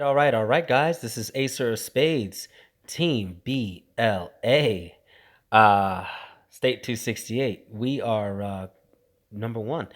All right, guys. This is Acer of Spades, Team BLA, uh, State 268. We are number one.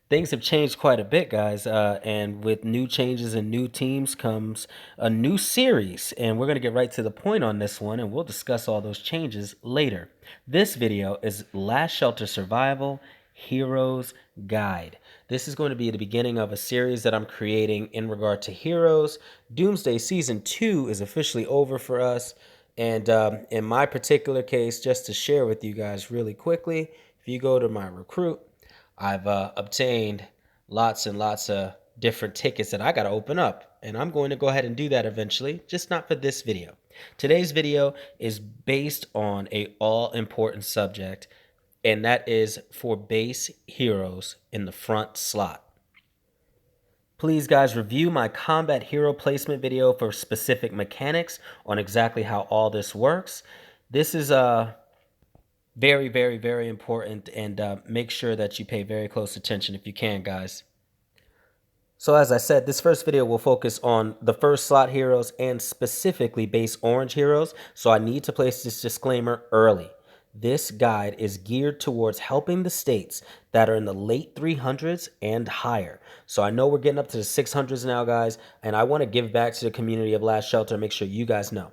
Things have changed quite a bit, guys, and with new changes and new teams comes a new series, and we're going to get right to the point on this one, and we'll discuss all those changes later. This video is Last Shelter Survival Heroes Guide. This is going to be the beginning of a series that I'm creating in regard to heroes. Doomsday Season 2 is officially over for us, and in my particular case, just to share with you guys really quickly, if you go to my recruit, I've obtained lots and lots of different tickets that I got to open up, and I'm going to go ahead and do that eventually, just not for this video. Today's video is based on a all-important subject, and that is for base heroes in the front slot. Please, guys, review my combat hero placement video for specific mechanics on exactly how all this works. This is very, very, very important, and make sure that you pay very close attention if you can, guys. So as I said, this first video will focus on the first slot heroes and specifically base orange heroes, so I need to place this disclaimer early. This guide is geared towards helping the states that are in the late 300s and higher. So I know we're getting up to the 600s now, guys, and I want to give back to the community of Last Shelter and make sure you guys know.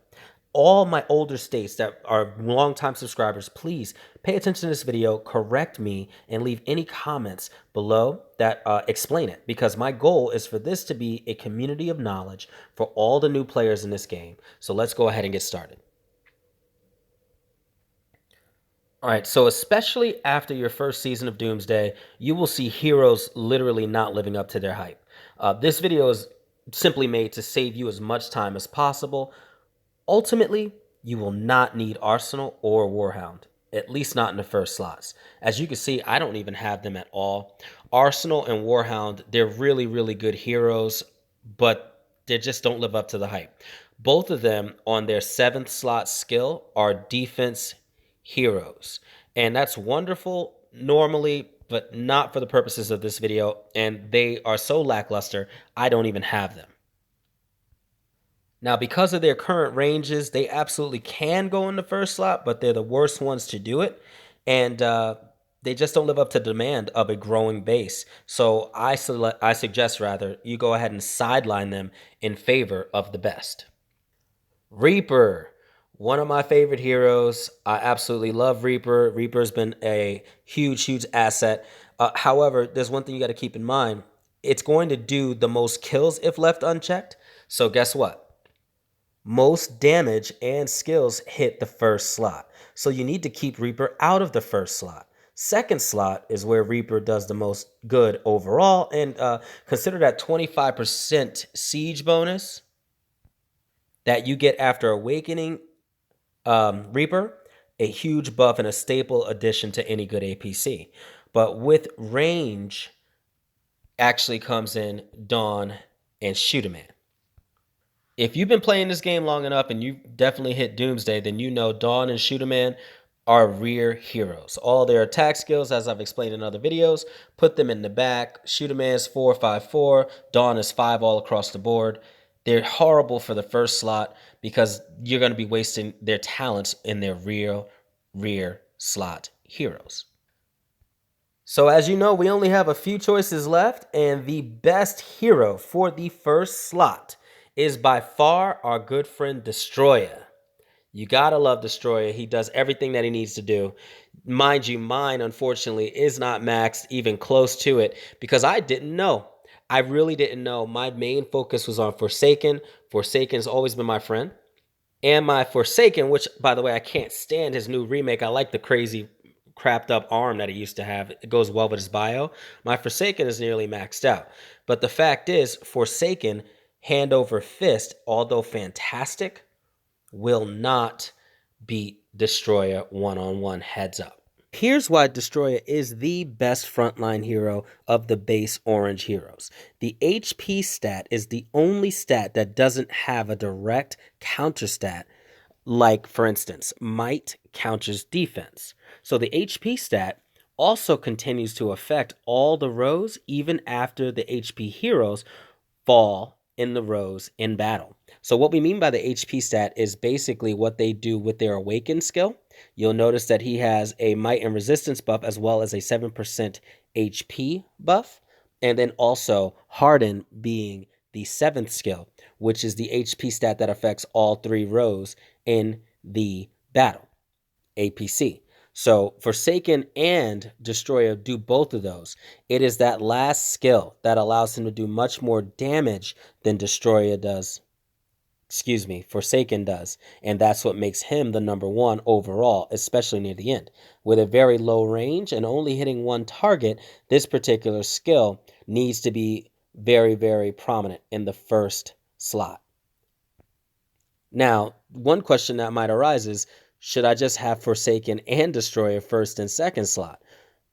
All my older states that are longtime subscribers, please pay attention to this video, correct me, and leave any comments below that explain it, because my goal is for this to be a community of knowledge for all the new players in this game. So let's go ahead and get started. All right, so especially after your first season of Doomsday, you will see heroes literally not living up to their hype. This video is simply made to save you as much time as possible. Ultimately, you will not need Arsenal or Warhound, at least not in the first slots. As you can see, I don't even have them at all. Arsenal and Warhound, they're really, really good heroes, but they just don't live up to the hype. Both of them on their 7th slot skill are defense heroes, and that's wonderful normally, but not for the purposes of this video, and they are so lackluster, I don't even have them. Now, because of their current ranges, they absolutely can go in the first slot, but they're the worst ones to do it. And they just don't live up to demand of a growing base. So I suggest, rather, you go ahead and sideline them in favor of the best. Reaper, one of my favorite heroes. I absolutely love Reaper. Reaper's been a huge, huge asset. However, there's one thing you got to keep in mind. It's going to do the most kills if left unchecked. So guess what? Most damage and skills hit the first slot. So you need to keep Reaper out of the first slot. Second slot is where Reaper does the most good overall. And consider that 25% siege bonus that you get after awakening Reaper, a huge buff and a staple addition to any good APC. But with range actually comes in Dawn and Shoot a Man. If you've been playing this game long enough and you've definitely hit Doomsday, then you know Dawn and Shoot a Man are rear heroes. All their attack skills, as I've explained in other videos, put them in the back. Shoot a Man is 4-5-4. Dawn is 5 all across the board. They're horrible for the first slot because you're going to be wasting their talents in their rear slot heroes. So as you know, we only have a few choices left, and the best hero for the first slot is by far our good friend Destroyer. You gotta love Destroyer. He does everything that he needs to do. Mind you, mine, unfortunately, is not maxed even close to it because I didn't know. I really didn't know. My main focus was on Forsaken. Forsaken's always been my friend. And my Forsaken, which, by the way, I can't stand his new remake. I like the crazy crapped up arm that he used to have. It goes well with his bio. My Forsaken is nearly maxed out. But the fact is, Forsaken, hand over fist, although fantastic, will not beat Destroyer one-on-one, heads up. Here's why Destroyer is the best frontline hero of the base orange heroes. The HP stat is the only stat that doesn't have a direct counter stat, like, for instance, might counters defense. So the HP stat also continues to affect all the rows even after the HP heroes fall in the rows in battle. So what we mean by the HP stat is basically what they do with their awakened skill. You'll notice that he has a might and resistance buff as well as a 7% HP buff, and then also harden being the 7th skill, which is the HP stat that affects all 3 rows in the battle. APC. So Forsaken and Destroyer do both of those. It is that last skill that allows him to do much more damage than Destroyer does. Excuse me, Forsaken does. And that's what makes him the number one overall, especially near the end. With a very low range and only hitting one target, this particular skill needs to be very, very prominent in the first slot. Now, one question that might arise is, should I just have Forsaken and Destroyer first and second slot?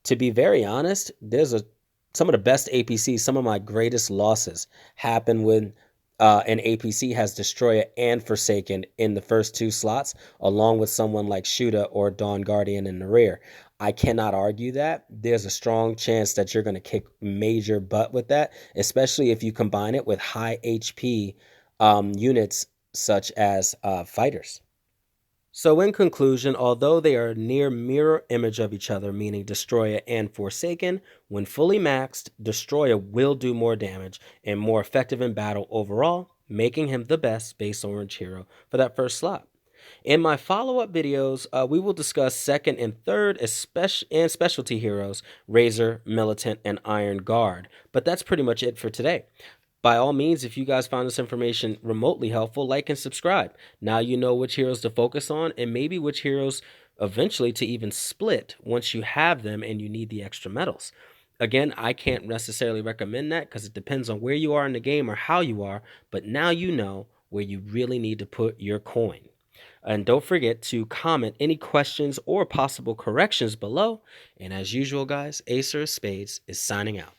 To be very honest, some of the best APCs, some of my greatest losses happen when an APC has Destroyer and Forsaken in the first 2 slots, along with someone like Shuda or Dawn Guardian in the rear. I cannot argue that. There's a strong chance that you're going to kick major butt with that, especially if you combine it with high HP units such as fighters. So in conclusion, although they are near mirror image of each other, meaning Destroyer and Forsaken, when fully maxed, Destroyer will do more damage and more effective in battle overall, making him the best base orange hero for that first slot. In my follow-up videos, we will discuss second and third and specialty heroes, Razor, Militant, and Iron Guard. But that's pretty much it for today. By all means, if you guys found this information remotely helpful, like and subscribe. Now you know which heroes to focus on and maybe which heroes eventually to even split once you have them and you need the extra medals. Again, I can't necessarily recommend that because it depends on where you are in the game or how you are, but now you know where you really need to put your coin. And don't forget to comment any questions or possible corrections below. And as usual, guys, Acer of Spades is signing out.